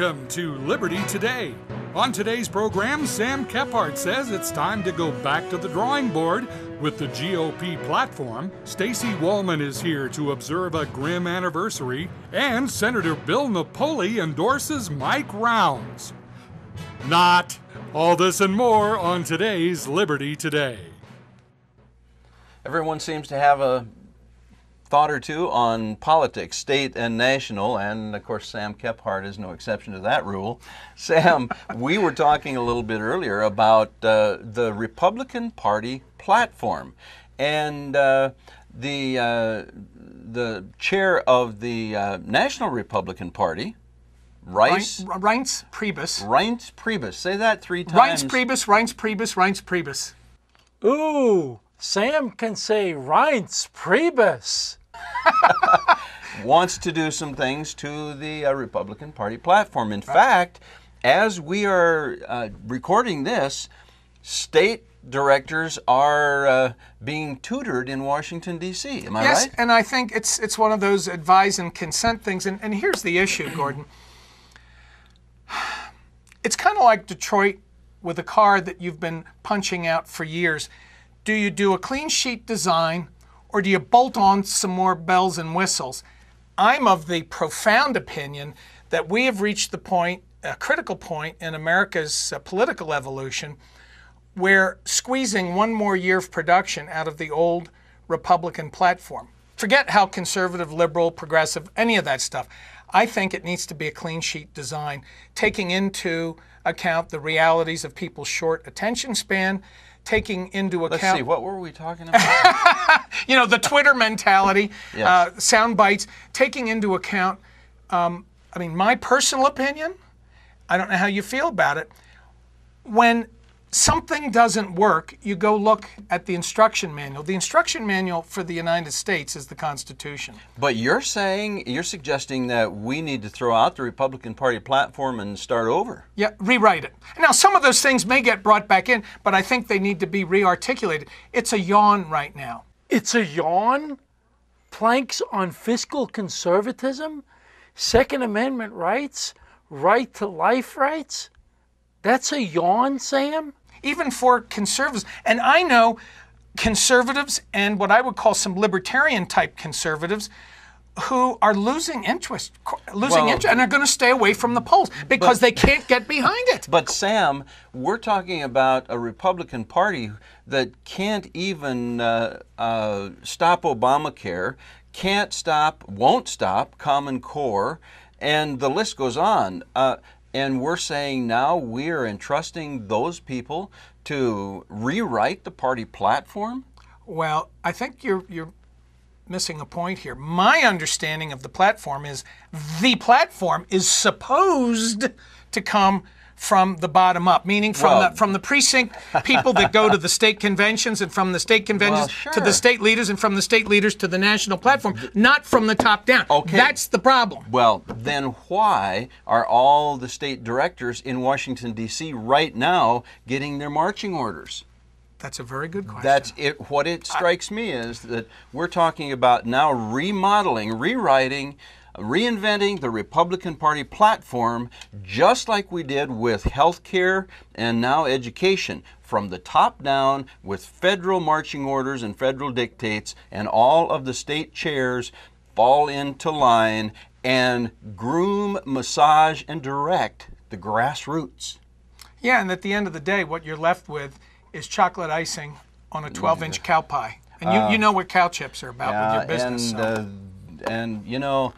Welcome to Liberty Today. On today's program, Sam Kephart says it's time to go back to the drawing board with the GOP platform. Stacey Wallman is here to observe a grim anniversary, and Senator Bill Napoli endorses Mike Rounds. Not. All this and more on today's Liberty Today. Everyone seems to have a thought or two on politics, state and national, and of course Sam Kephart is no exception to that rule. Sam, we were talking a little bit earlier about the Republican Party platform, and the chair of the National Republican Party, Reince Priebus. Say that 3 times. Reince Priebus. Ooh, Sam can say Reince Priebus. Wants to do some things to the Republican Party platform. In fact, as we are recording this, state directors are being tutored in Washington, D.C. Am I right? Yes, and I think it's one of those advise and consent things. And here's the issue, Gordon. It's kind of like Detroit with a car that you've been punching out for years. Do you do a clean sheet design, or do you bolt on some more bells and whistles? I'm of the profound opinion that we have reached the point, a critical point in America's political evolution, where squeezing one more year of production out of the old Republican platform. Forget how conservative, liberal, progressive, any of that stuff. I think it needs to be a clean sheet design, taking into account the realities of people's short attention span, taking into account... Let's see, what were we talking about? You know, the Twitter mentality, Yes. sound bites, taking into account, my personal opinion, I don't know how you feel about it. When something doesn't work, you go look at the instruction manual. The instruction manual for the United States is the Constitution. But you're suggesting that we need to throw out the Republican Party platform and start over. Yeah, rewrite it. Now, some of those things may get brought back in, but I think they need to be re-articulated. It's a yawn right now. It's a yawn? Planks on fiscal conservatism? Second Amendment rights? Right to life rights? That's a yawn, Sam? Even for conservatives. And I know conservatives and what I would call some libertarian type conservatives who are losing interest and are going to stay away from the polls because they can't get behind it. But Sam, we're talking about a Republican Party that can't even stop Obamacare, won't stop Common Core, and the list goes on. And we're saying now we're entrusting those people to rewrite the party platform? Well, I think you're missing a point here. My understanding of the platform is supposed to come from the bottom up, meaning from the precinct people that go to the state conventions, and from the state conventions to the state leaders, and from the state leaders to the national platform, not from the top down. Okay. That's the problem. Well, then why are all the state directors in Washington, D.C. right now getting their marching orders? That's a very good question. That's it. What it strikes me is that we're talking about now remodeling, rewriting, reinventing the Republican Party platform, just like we did with health care and now education, from the top down, with federal marching orders and federal dictates, and all of the state chairs fall into line and groom, massage, and direct the grassroots. Yeah, and at the end of the day, what you're left with is chocolate icing on a 12-inch cow pie. And you know what cow chips are about with your business. And you know,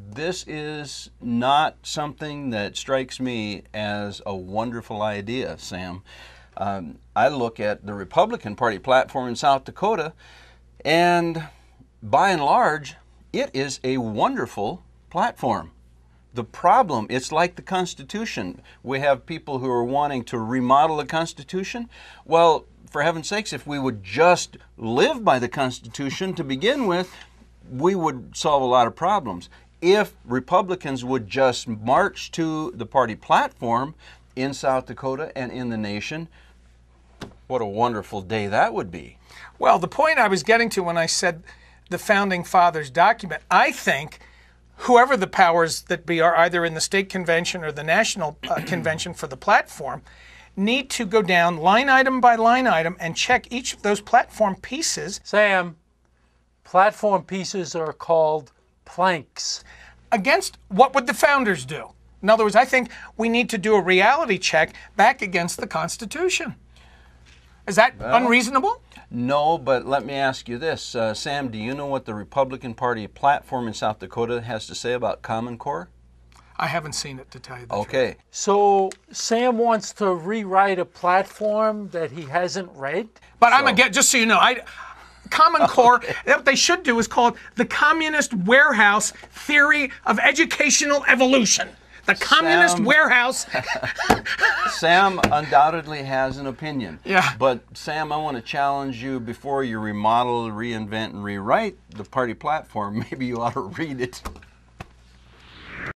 this is not something that strikes me as a wonderful idea, Sam. I look at the Republican Party platform in South Dakota, and by and large, it is a wonderful platform. The problem, it's like the Constitution. We have people who are wanting to remodel the Constitution. Well, for heaven's sakes, if we would just live by the Constitution to begin with, we would solve a lot of problems. If Republicans would just march to the party platform in South Dakota and in the nation, what a wonderful day that would be. Well, the point I was getting to when I said the Founding Fathers document, I think whoever the powers that be are, either in the state convention or the national convention for the platform, need to go down line item by line item and check each of those platform pieces. Sam, platform pieces are called planks. Against what would the founders do? In other words, I think we need to do a reality check back against the Constitution. Is that unreasonable? No, but let me ask you this. Sam, do you know what the Republican Party platform in South Dakota has to say about Common Core? I haven't seen it, to tell you the truth. Okay. So Sam wants to rewrite a platform that he hasn't read? But I'm again, just so you know, Common Core, what they should do is call it the Communist Warehouse Theory of Educational Evolution. The Communist Warehouse. Sam undoubtedly has an opinion. Yeah. But Sam, I want to challenge you before you remodel, reinvent, and rewrite the party platform. Maybe you ought to read it.